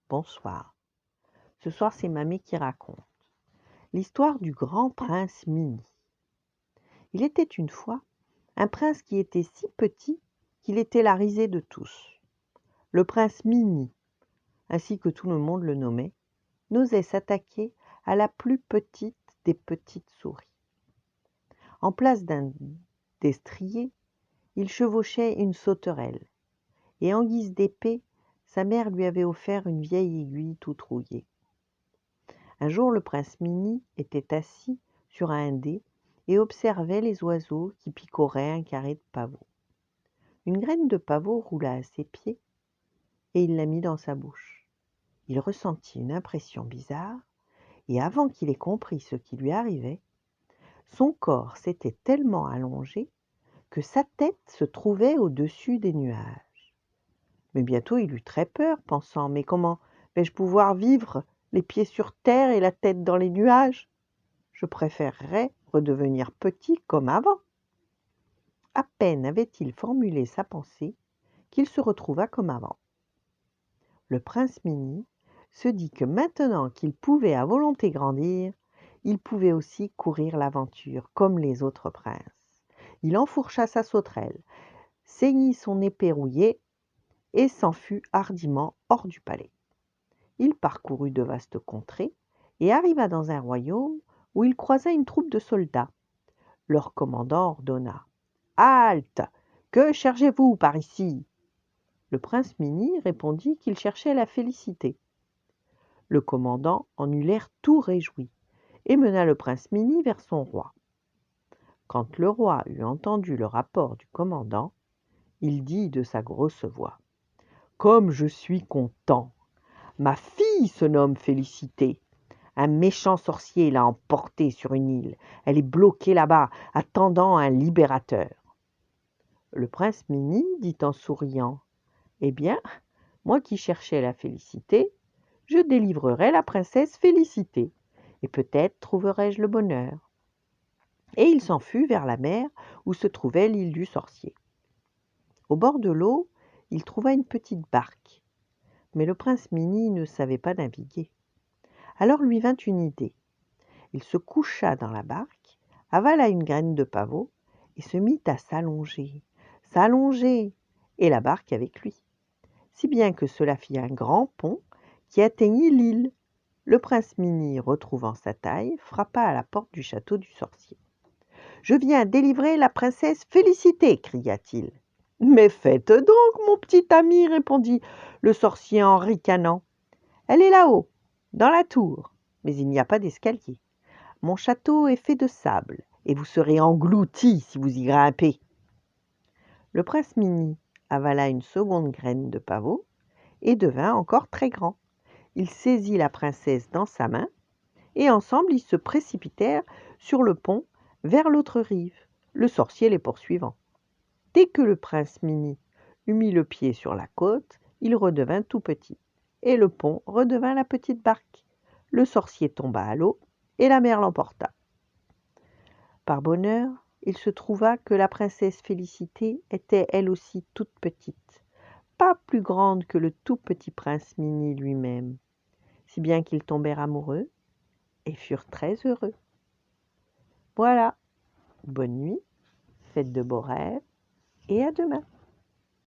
bonsoir. Ce soir, c'est Mamie qui raconte l'histoire du grand prince Mini. Il était une fois un prince qui était si petit qu'il était la risée de tous. Le prince Mini, ainsi que tout le monde le nommait, n'osait s'attaquer à la plus petite des petites souris. En place d'un destrier, il chevauchait une sauterelle, et en guise d'épée, sa mère lui avait offert une vieille aiguille toute rouillée. Un jour, le prince Mini était assis sur un dé et observait les oiseaux qui picoraient un carré de pavot. Une graine de pavot roula à ses pieds et il la mit dans sa bouche. Il ressentit une impression bizarre et avant qu'il ait compris ce qui lui arrivait, son corps s'était tellement allongé que sa tête se trouvait au-dessus des nuages. Mais bientôt il eut très peur, pensant « Mais comment vais-je pouvoir vivre les pieds sur terre et la tête dans les nuages ? Je préférerais redevenir petit comme avant. » À peine avait-il formulé sa pensée qu'il se retrouva comme avant. Le prince Mini se dit que maintenant qu'il pouvait à volonté grandir, il pouvait aussi courir l'aventure comme les autres princes. Il enfourcha sa sauterelle, ceignit son épée rouillée et s'en fut hardiment hors du palais. Il parcourut de vastes contrées et arriva dans un royaume où il croisa une troupe de soldats. Leur commandant ordonna « Halte ! Que cherchez-vous par ici ?» Le prince Mini répondit qu'il cherchait la félicité. Le commandant en eut l'air tout réjoui et mena le prince Mini vers son roi. Quand le roi eut entendu le rapport du commandant, il dit de sa grosse voix « Comme je suis content ! Ma fille se nomme Félicité. Un méchant sorcier l'a emportée sur une île. Elle est bloquée là-bas, attendant un libérateur. » Le prince Mini dit en souriant « Eh bien, moi qui cherchais la félicité, je délivrerai la princesse Félicité, et peut-être trouverai-je le bonheur. » Et il s'en fut vers la mer où se trouvait l'île du sorcier. Au bord de l'eau, il trouva une petite barque. Mais le prince Mini ne savait pas naviguer. Alors lui vint une idée. Il se coucha dans la barque, avala une graine de pavot et se mit à s'allonger, et la barque avec lui. Si bien que cela fit un grand pont qui atteignit l'île. Le prince Mini, retrouvant sa taille, frappa à la porte du château du sorcier. « Je viens délivrer la princesse Félicité !» cria-t-il. « Mais faites donc, mon petit ami !» répondit le sorcier en ricanant. « Elle est là-haut, dans la tour, mais il n'y a pas d'escalier. Mon château est fait de sable, et vous serez englouti si vous y grimpez. » Le prince Mini avala une seconde graine de pavot et devint encore très grand. Il saisit la princesse dans sa main, et ensemble ils se précipitèrent sur le pont vers l'autre rive, le sorcier les poursuivant. Dès que le prince Mini eut mis le pied sur la côte, il redevint tout petit, et le pont redevint la petite barque. Le sorcier tomba à l'eau, et la mer l'emporta. Par bonheur, il se trouva que la princesse Félicité était elle aussi toute petite, pas plus grande que le tout petit prince Mini lui-même, si bien qu'ils tombèrent amoureux et furent très heureux. Voilà, bonne nuit, faites de beaux rêves et à demain.